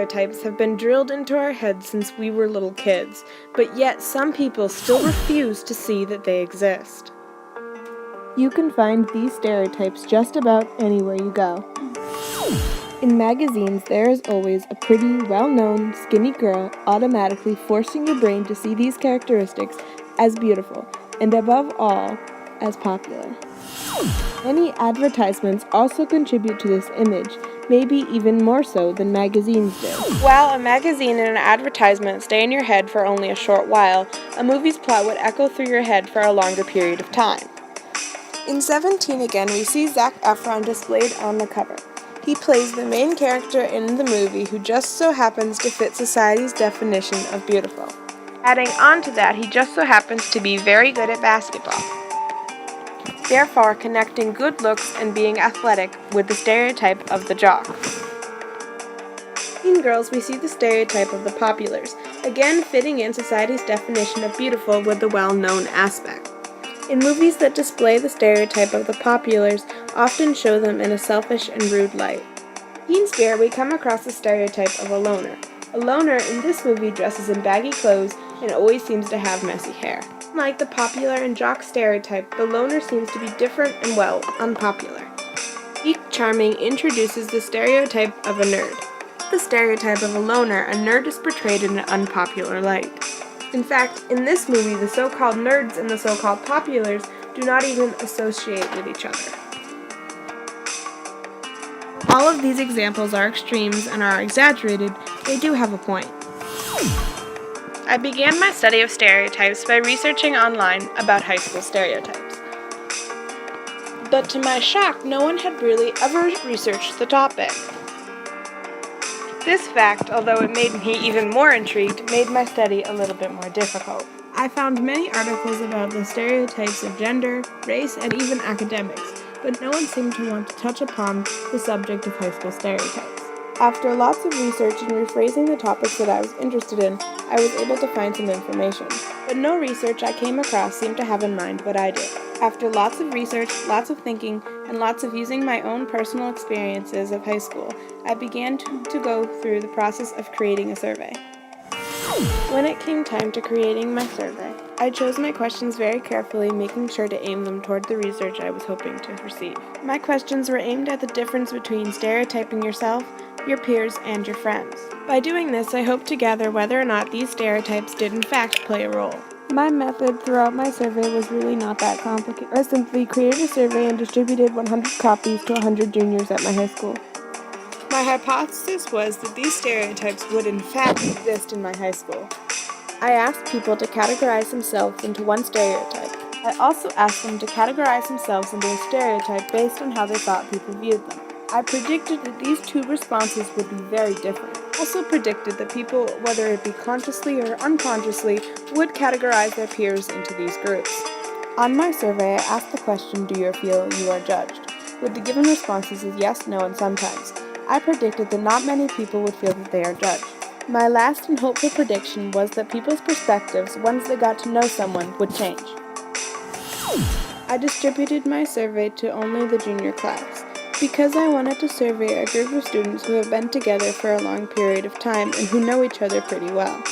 stereotypes have been drilled into our heads since we were little kids, but yet some people still refuse to see that they exist. You can find these stereotypes just about anywhere you go. In magazines, there is always a pretty, well-known, skinny girl automatically forcing your brain to see these characteristics as beautiful, and above all, as popular. Many advertisements also contribute to this image, maybe even more so than magazines do. While a magazine and an advertisement stay in your head for only a short while, a movie's plot would echo through your head for a longer period of time. In 17 again, we see Zac Efron displayed on the cover. He plays the main character in the movie who just so happens to fit society's definition of beautiful. Adding on to that, he just so happens to be very good at basketball. Therefore, connecting good looks and being athletic with the stereotype of the jock. In girls, we see the stereotype of the populars, again fitting in society's definition of beautiful with the well-known aspect. In movies that display the stereotype of the populars, often show them in a selfish and rude light. In Spirit, we come across the stereotype of a loner. A loner in this movie dresses in baggy clothes and always seems to have messy hair. Like the popular and jock stereotype, the loner seems to be different and, well, unpopular. Geek Charming introduces the stereotype of a nerd. The stereotype of a loner, a nerd is portrayed in an unpopular light. In fact, in this movie, the so-called nerds and the so-called populars do not even associate with each other. All of these examples are extremes and are exaggerated, they do have a point. I began my study of stereotypes by researching online about high school stereotypes. But to my shock, no one had really ever researched the topic. This fact, although it made me even more intrigued, made my study a little bit more difficult. I found many articles about the stereotypes of gender, race, and even academics, but no one seemed to want to touch upon the subject of high school stereotypes. After lots of research and rephrasing the topics that I was interested in, I was able to find some information. But no research I came across seemed to have in mind what I did. After lots of research, lots of thinking, and lots of using my own personal experiences of high school, I began to go through the process of creating a survey. When it came time to creating my survey, I chose my questions very carefully, making sure to aim them toward the research I was hoping to receive. My questions were aimed at the difference between stereotyping yourself, your peers, and your friends. By doing this, I hoped to gather whether or not these stereotypes did in fact play a role. My method throughout my survey was really not that complicated. I simply created a survey and distributed 100 copies to 100 juniors at my high school. My hypothesis was that these stereotypes would in fact exist in my high school. I asked people to categorize themselves into one stereotype. I also asked them to categorize themselves into a stereotype based on how they thought people viewed them. I predicted that these two responses would be very different. I also predicted that people, whether it be consciously or unconsciously, would categorize their peers into these groups. On my survey, I asked the question, do you feel you are judged? With the given responses as yes, no, and sometimes. I predicted that not many people would feel that they are judged. My last and hopeful prediction was that people's perspectives, once they got to know someone, would change. I distributed my survey to only the junior class, because I wanted to survey a group of students who have been together for a long period of time and who know each other pretty well.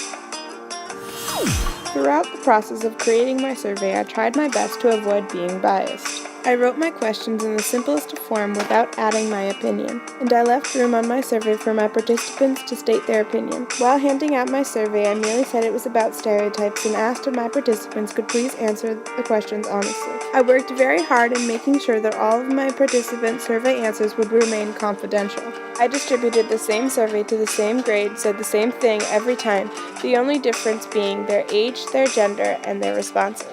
Throughout the process of creating my survey, I tried my best to avoid being biased. I wrote my questions in the simplest form without adding my opinion, and I left room on my survey for my participants to state their opinion. While handing out my survey, I merely said it was about stereotypes and asked if my participants could please answer the questions honestly. I worked very hard in making sure that all of my participants' survey answers would remain confidential. I distributed the same survey to the same grade, said the same thing every time, the only difference being their age, their gender, and their responses.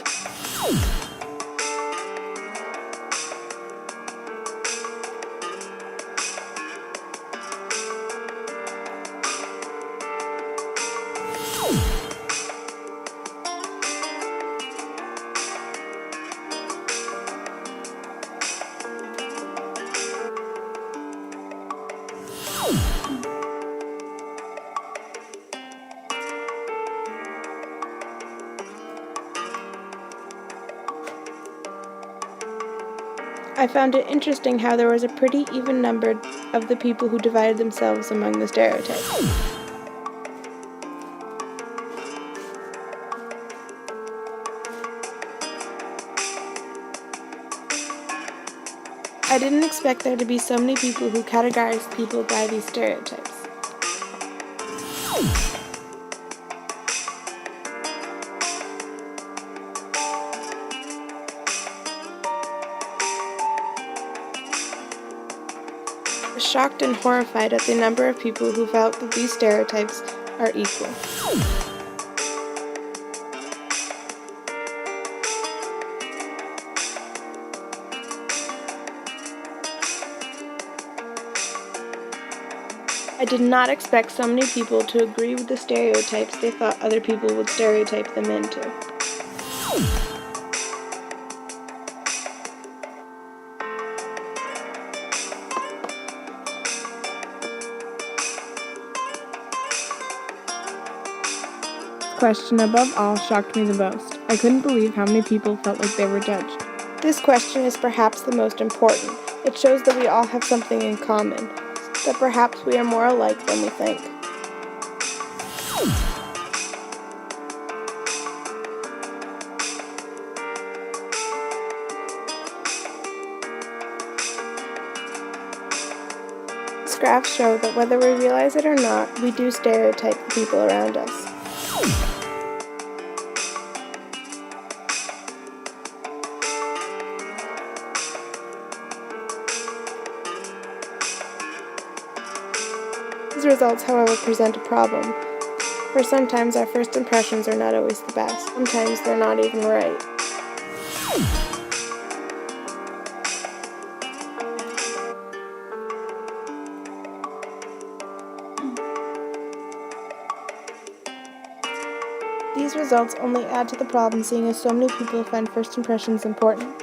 I found it interesting how there was a pretty even number of the people who divided themselves among the stereotypes. I didn't expect there to be so many people who categorize people by these stereotypes. I was shocked and horrified at the number of people who felt that these stereotypes are equal. I did not expect so many people to agree with the stereotypes they thought other people would stereotype them into. This question above all shocked me the most. I couldn't believe how many people felt like they were judged. This question is perhaps the most important. It shows that we all have something in common, that perhaps we are more alike than we think. These graphs show that whether we realize it or not, we do stereotype the people around us. These results, however, present a problem, for sometimes our first impressions are not always the best. Sometimes they're not even right. These results only add to the problem, seeing as so many people find first impressions important.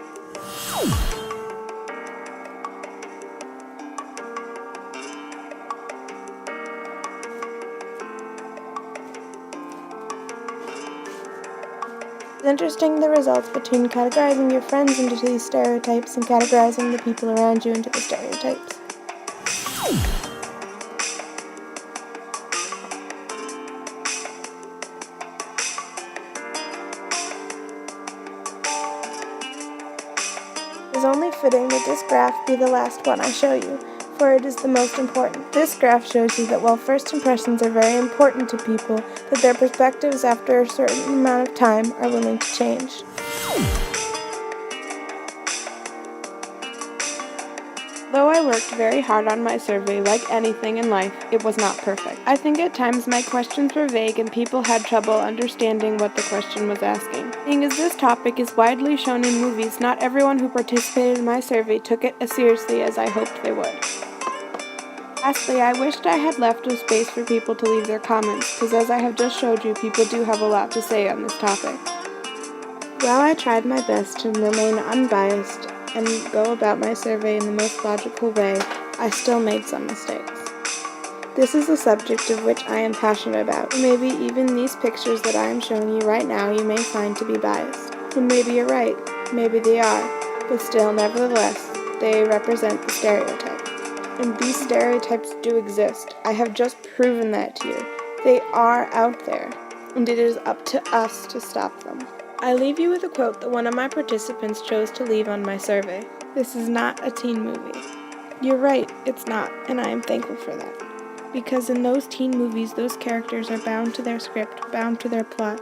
It's interesting the results between categorizing your friends into these stereotypes and categorizing the people around you into the stereotypes. It is only fitting that this graph be the last one I show you, for it is the most important. This graph shows you that while first impressions are very important to people, that their perspectives after a certain amount of time are willing to change. Though I worked very hard on my survey, like anything in life, it was not perfect. I think at times my questions were vague and people had trouble understanding what the question was asking. Seeing as this topic is widely shown in movies, not everyone who participated in my survey took it as seriously as I hoped they would. Lastly, I wished I had left a space for people to leave their comments, because as I have just showed you, people do have a lot to say on this topic. While I tried my best to remain unbiased and go about my survey in the most logical way, I still made some mistakes. This is a subject of which I am passionate about. Maybe even these pictures that I am showing you right now you may find to be biased. And maybe you're right, maybe they are, but still, nevertheless, they represent the stereotype. And these stereotypes do exist. I have just proven that to you. They are out there, and it is up to us to stop them. I leave you with a quote that one of my participants chose to leave on my survey. This is not a teen movie. You're right, it's not, and I am thankful for that. Because in those teen movies, those characters are bound to their script, bound to their plot.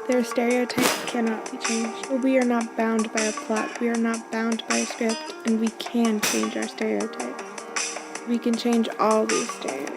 Their stereotypes cannot be changed. But we are not bound by a plot, we are not bound by a script, and we can change our stereotypes. We can change all these stereotypes.